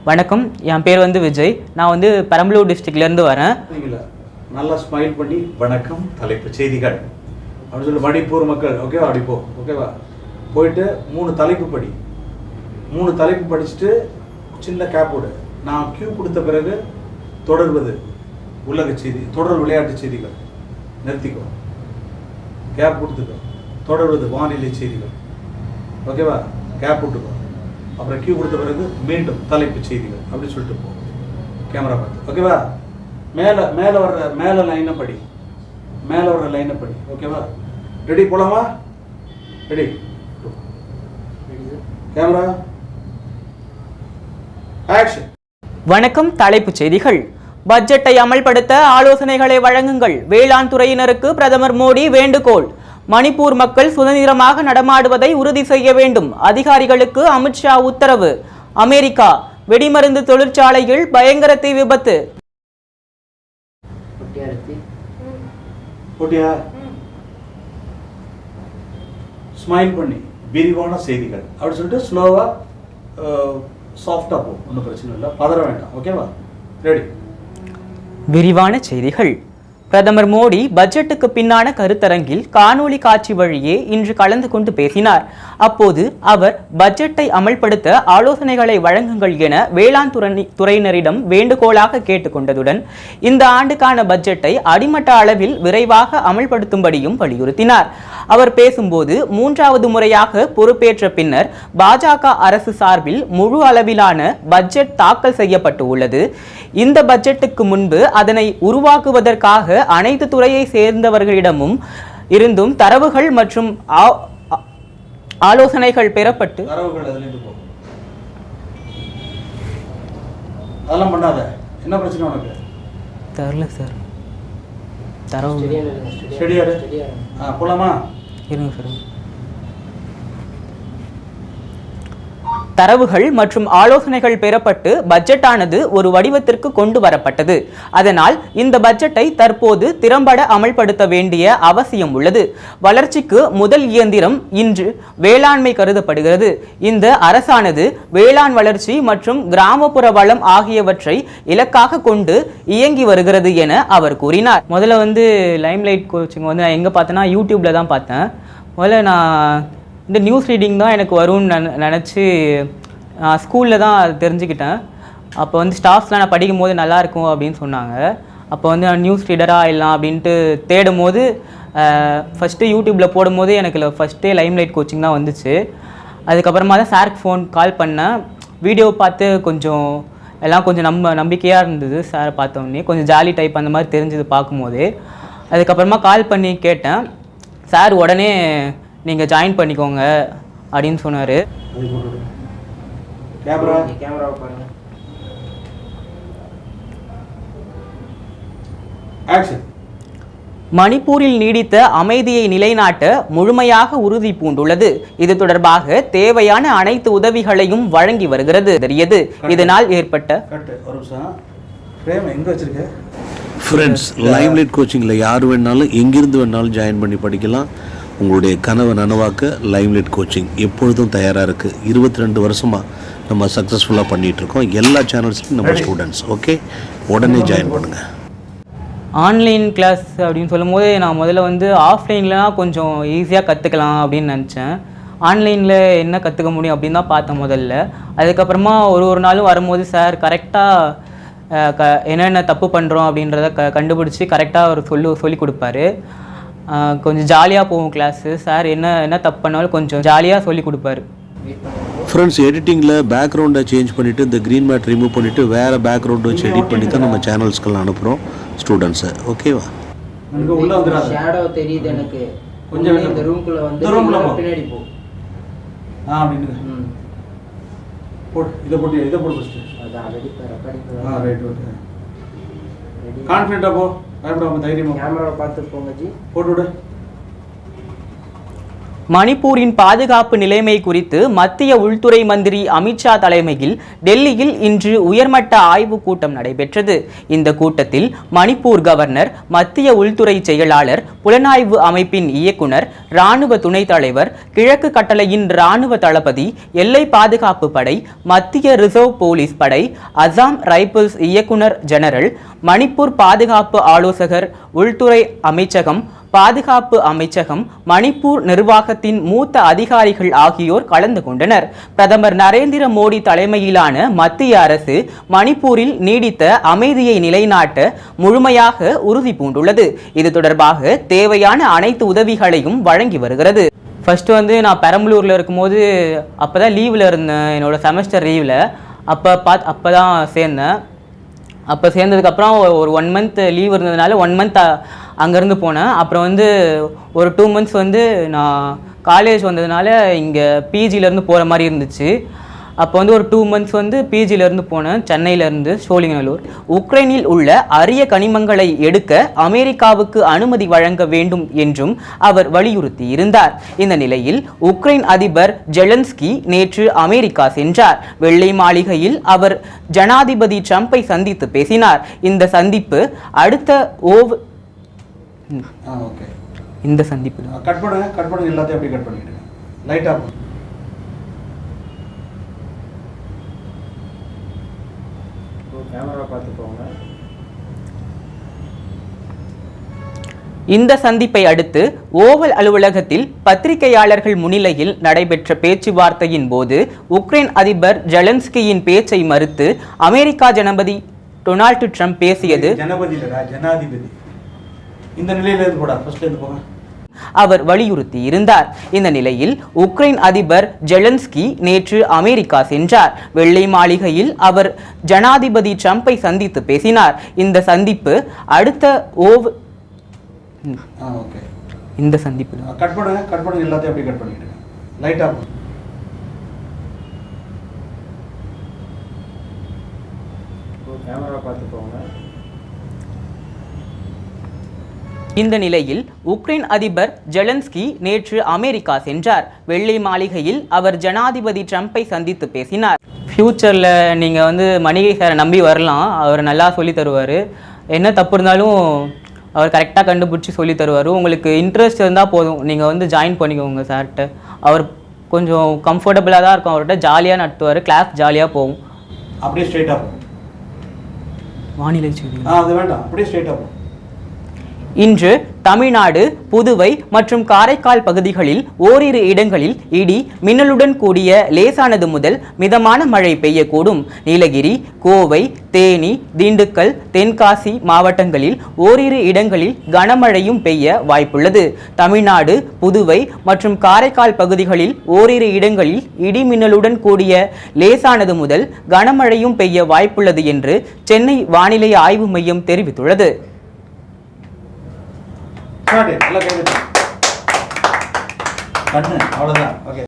வணக்கம், என் பேர் வந்து விஜய். நான் வந்து பெரம்பலூர் டிஸ்ட்ரிக்ட்லேருந்து வரேன். நல்லா ஸ்மைல் பண்ணி வணக்கம் தலைப்பு செய்திகள் அப்படின்னு சொல்லி மணிப்பூர் மக்கள் ஓகேவா அடிப்போ ஓகேவா போயிட்டு 3 தலைப்பு படி 3 தலைப்பு படிச்சுட்டு சின்ன கேப்போடு நான் கியூ கொடுத்த பிறகு தொடர்வது உலக செய்தி தொடர் விளையாட்டு செய்திகள் நிறுத்திக்கோ கேப் கொடுத்துக்கோ தொடர்வது வானிலை செய்திகள் ஓகேவா கேப் விட்டுக்கோ அப்புறம் கியூ கொடுத்த பிறகு மீண்டும் தலைப்பு செய்திகள் அப்படின்னு சொல்லிட்டு போ கேமரா பார்த்து ஓகேவா மேலே வர்ற லைனை படி மேலே வர்ற லைனை படி ஓகேவா ரெடி போலாமா ரெடி கேமரா ஆக்ஷன். வணக்கம், தலைப்புச் செய்திகள். பட்ஜெட்டை அமல்படுத்த ஆலோசனைகளை வழங்குங்கள். வேளாண் துறையினருக்கு பிரதமர் மோடி வேண்டுகோள். மணிப்பூர் மக்கள் சுதந்திரமாக நடமாடுவதை உறுதி செய்ய வேண்டும். அதிகாரிகளுக்கு அமித்ஷா உத்தரவு. அமெரிக்கா வெடிமருந்து தொழிற்சாலையில் பயங்கர தீ விபத்து. ஸ்மைல் பண்ணி விரிவான செய்திகள் அப்படி சொல்லிட்டு ஸ்லோவா சாஃப்டா போ, ஒன்றும் பிரச்சனை இல்லை, பதற வேண்டாம் ஓகேவா ரெடி. விரிவான செய்திகள். பிரதமர் மோடி பட்ஜெட்டுக்கு பின்னான கருத்தரங்கில் காணொலி காட்சி வழியே இன்று கலந்து கொண்டு பேசினார். அப்போது அவர் பட்ஜெட்டை அமல்படுத்த ஆலோசனைகளை வழங்குங்கள் என வேளாண் துறையினரிடம் வேண்டுகோளாக கேட்டுக்கொண்டதுடன் இந்த ஆண்டுக்கான பட்ஜெட்டை அடிமட்ட அளவில் விரைவாக அமல்படுத்தும்படியும் வலியுறுத்தினார். அவர் பேசும்போது 3வது முறையாக பொறுப்பேற்ற பின்னர் பாஜக அரசு சார்பில் முழு அளவிலான பட்ஜெட் தாக்கல் செய்யப்பட்டு உள்ளது. இந்த பட்ஜெட்டுக்கு முன்பு அதனை உருவாக்குவதற்காக அனைத்து துறையை சேர்ந்தவர்களிடமும் இருந்தும் தரவுகள் மற்றும் ஆலோசனைகள் பெறப்பட்டு அதெல்லாம் பண்ணாத. என்ன பிரச்சனை உனக்கு? தெரியல சார். தரவு போலாமா? இருங்க சார். தரவுகள் மற்றும் ஆலோசனைகள் பெறப்பட்டு பட்ஜெட்டானது ஒரு வடிவத்திற்கு கொண்டு வரப்பட்டது. அதனால் இந்த பட்ஜெட்டை தற்போது திறம்பட அமல்படுத்த வேண்டிய அவசியம் உள்ளது. வளர்ச்சிக்கு முதல் இயந்திரம் இன்று வேளாண்மை கருதப்படுகிறது. இந்த அரசானது வேளாண் வளர்ச்சி மற்றும் கிராமப்புற வளம் ஆகியவற்றை இலக்காக கொண்டு இயங்கி வருகிறது என அவர் கூறினார். முதல்ல வந்து லைம்லைட் கோச்சிங் வந்து நான் எங்கே பார்த்தேன்னா யூடியூப்ல தான் பார்த்தேன். முதல்ல நான் இந்த நியூஸ் ரீடிங் தான் எனக்கு வரும்னு நினச்சி ஸ்கூலில் தான் அது தெரிஞ்சுக்கிட்டேன். அப்போ வந்து ஸ்டாஃப்ஸ்லாம் நான் படிக்கும் போது நல்லாயிருக்கும் அப்படின்னு சொன்னாங்க. அப்போ வந்து நான் நியூஸ் ரீடராக ஆயிடலாம் அப்படின்ட்டு தேடும் போது ஃபஸ்ட்டு யூடியூப்பில் போடும்போது எனக்கு ஃபஸ்ட்டே லைம்லைட் கோச்சிங் தான் வந்துச்சு. அதுக்கப்புறமா தான் சாருக்கு ஃபோன் கால் பண்ணேன். வீடியோ பார்த்து கொஞ்சம் எல்லாம் கொஞ்சம் நம்பிக்கையாக இருந்தது. சாரை பார்த்தோன்னே கொஞ்சம் ஜாலி டைப் அந்த மாதிரி தெரிஞ்சது பார்க்கும்போது. அதுக்கப்புறமா கால் பண்ணி கேட்டேன். சார் உடனே நீங்கள் ஜாயின் பண்ணிக்கோங்க அப்படின்னு சொன்னார். மணிப்பூரில் நீடித்த அமைதியை நிலைநாட்ட முழுமையாக உறுதி பூண்டுள்ளது. இது தொடர்பாக தேவையான அனைத்து உதவிகளையும் வழங்கி வருகிறது. இதனால் ஏற்பட்ட ஃப்ரெண்ட்ஸ், லைம்லைட் கோச்சிங்கில் யார் வேணாலும் எங்கிருந்து வேணாலும் ஜாயின் பண்ணி படிக்கலாம். உங்களுடைய கனவை நனவாக்க லைம்லைட் கோச்சிங் எப்பொழுதும் தயாராக இருக்குது. 22 வருஷமாக நம்ம சக்ஸஸ்ஃபுல்லாக பண்ணிகிட்ருக்கோம். எல்லா சேனல்ஸ்லையும் நம்ம ஸ்டூடெண்ட்ஸ் ஓகே, உடனே ஜாயின் பண்ணுங்கள். ஆன்லைன் கிளாஸ் அப்படின்னு சொல்லும் போது நான் முதல்ல வந்து ஆஃப்லைன்லாம் கொஞ்சம் ஈஸியாக கற்றுக்கலாம் அப்படின்னு நினச்சேன். ஆன்லைனில் என்ன கற்றுக்க முடியும் அப்படின்னு தான் பார்த்தேன் முதல்ல. அதுக்கப்புறமா ஒரு நாளும் வரும்போது சார் கரெக்டாக என்னென்ன தப்பு பண்ணுறோம் அப்படின்றத கண்டுபிடிச்சி கரெக்டாக அவர் சொல்லி கொடுப்பாரு. கொஞ்சம் ஜாலியாக போகும் கிளாஸு. சார் என்ன தப்பு பண்ணாலும் கொஞ்சம் ஜாலியாக சொல்லி கொடுப்பாரு. ஃப்ரெண்ட்ஸ், எடிட்டிங்கில் பேக்ரவுண்டை சேஞ்ச் பண்ணிவிட்டு இந்த க்ரீன் மேட் ரிமூவ் பண்ணிவிட்டு வேறு பேக்ரவுண்ட் வச்சு எடிட் பண்ணி தான் நம்ம சேனல்ஸ்க்கெல்லாம் அனுப்புகிறோம் ஸ்டூடெண்ட்ஸை. ஓகேவா? ஷேடோ தெரியுது எனக்கு கொஞ்சம். இந்த ரூம்குள்ள வந்து பின்னாடி போ. இத போடு ஃபர்ஸ்ட். அதான் ரெடி பண்ணி. Right okay. கான்ஃபிடென்ட்டா போ. பயப்படாம தைரியமா கேமராவை பார்த்து போங்க ஜி. போட்டு விடு. மணிப்பூரின் பாதுகாப்பு நிலைமை குறித்து மத்திய உள்துறை மந்திரி அமித்ஷா தலைமையில் டெல்லியில் இன்று உயர்மட்ட ஆய்வுக் கூட்டம் நடைபெற்றது. இந்த கூட்டத்தில் மணிப்பூர் கவர்னர், மத்திய உள்துறை செயலாளர், புலனாய்வு அமைப்பின் இயக்குனர், இராணுவ துணைத் தலைவர், கிழக்கு கட்டளையின் இராணுவ தளபதி, எல்லை பாதுகாப்பு படை, மத்திய ரிசர்வ் போலீஸ் படை, அசாம் ரைபிள்ஸ் இயக்குனர் ஜெனரல், மணிப்பூர் பாதுகாப்பு ஆலோசகர், உள்துறை அமைச்சகம், பாதுகாப்பு அமைச்சகம், மணிப்பூர் நிர்வாகத்தின் மூத்த அதிகாரிகள் ஆகியோர் கலந்து கொண்டனர். பிரதமர் நரேந்திர மோடி தலைமையிலான மத்திய அரசு மணிப்பூரில் நீடித்த அமைதியை நிலைநாட்ட முழுமையாக உறுதி பூண்டுள்ளது. இது தொடர்பாக தேவையான அனைத்து உதவிகளையும் வழங்கி வருகிறது. ஃபர்ஸ்ட் நான் பெரம்பலூரில் இருக்கும்போது அப்போதான் லீவில் இருந்தேன், என்னோட செமஸ்டர் லீவில். அப்போதான் சேர்ந்தேன். அப்போ சேர்ந்ததுக்கப்புறம் ஒரு 1 மந்த் லீவ் இருந்ததுனால 1 மந்த் அங்கேருந்து போனேன். அப்புறம் ஒரு 2 மந்த்ஸ் நான் காலேஜ் வந்ததுனால இங்கே பிஜிலேருந்து போகிற மாதிரி இருந்துச்சு. அப்போ ஒரு 2 மந்த்ஸ் பிஜிலேருந்து போனேன், சென்னையிலேருந்து சோழிங்கநல்லூர். உக்ரைனில் உள்ள அரிய கனிமங்களை எடுக்க அமெரிக்காவுக்கு அனுமதி வழங்க வேண்டும் என்றும் அவர் வலியுறுத்தி இருந்தார். இந்த நிலையில் உக்ரைன் அதிபர் ஜெலன்ஸ்கி நேற்று அமெரிக்கா சென்றார். வெள்ளை மாளிகையில் அவர் ஜனாதிபதி ட்ரம்பை சந்தித்து பேசினார். இந்த சந்திப்பு கட் பண்ணுங்க எல்லாத்தையும் அப்படியே கட் பண்ணிடுங்க. லைட்டா கேமரா பார்த்து போங்க. இந்த சந்திப்பை அடுத்து ஓவல் அலுவலகத்தில் பத்திரிகையாளர்கள் முன்னிலையில் நடைபெற்ற பேச்சுவார்த்தையின் போது உக்ரைன் அதிபர் ஜெலன்ஸ்கியின் பேச்சை மறுத்து அமெரிக்கா ஜனாதிபதி டொனால்டு ட்ரம்ப் பேசியது ஜனாதிபதி இந்த நிலையில இருந்து போடா, ஃபர்ஸ்ட்ல இருந்து போங்க. அவர் வலியுறுத்தி இருந்தார். இந்த நிலையில் உக்ரைன் அதிபர் ஜெலன்ஸ்கி நேற்று அமெரிக்கா சென்றார். வெள்ளை மாளிகையில் அவர் ஜனாதிபதி ட்ரம்பை சந்தித்து பேசினார். இந்த சந்திப்பு கட் பண்ணுங்க எல்லாத்தையும் அப்படியே கட் பண்ணிடுங்க. லைட்டா கேமரா பார்த்து போங்க. இந்த நிலையில் உக்ரைன் அதிபர் ஜெலன்ஸ்கி நேற்று அமெரிக்கா சென்றார். வெள்ளை மாளிகையில் அவர் ஜனாதிபதி ட்ரம்பை சந்தித்து பேசினார். ஃபியூச்சரில் நீங்கள் மணிகை சாரை நம்பி வரலாம், அவர் நல்லா சொல்லி தருவார். என்ன தப்பு இருந்தாலும் அவர் கரெக்டாக கண்டுபிடிச்சி சொல்லி தருவார். உங்களுக்கு இன்ட்ரெஸ்ட் இருந்தால் போதும், நீங்கள் ஜாயின் பண்ணிக்கோங்க சார்கிட்ட. அவர் கொஞ்சம் கம்ஃபர்டபுளாக தான் இருக்கும், அவர்கிட்ட ஜாலியாக நடத்துவார், கிளாஸ் ஜாலியாக போகும். அப்படியே ஸ்ட்ரெயிட்டாக போகும். வானிலை செய்தி அது வேண்டாம், அப்படியே ஸ்ட்ரெயிட்டாக போகும். இன்று தமிழ்நாடு, புதுவை மற்றும் காரைக்கால் பகுதிகளில் ஓரிரு இடங்களில் இடி மின்னலுடன் கூடிய லேசானது முதல் மிதமான மழை பெய்யக்கூடும். நீலகிரி, கோவை, தேனி, திண்டுக்கல், தென்காசி மாவட்டங்களில் ஓரிரு இடங்களில் கனமழையும் பெய்ய வாய்ப்புள்ளது. தமிழ்நாடு, புதுவை மற்றும் காரைக்கால் பகுதிகளில் ஓரிரு இடங்களில் இடி மின்னலுடன் கூடிய லேசானது முதல் கனமழையும் பெய்ய வாய்ப்புள்ளது என்று சென்னை வானிலை ஆய்வு மையம் தெரிவித்துள்ளது. அவ்வளவுதான். ஓகே.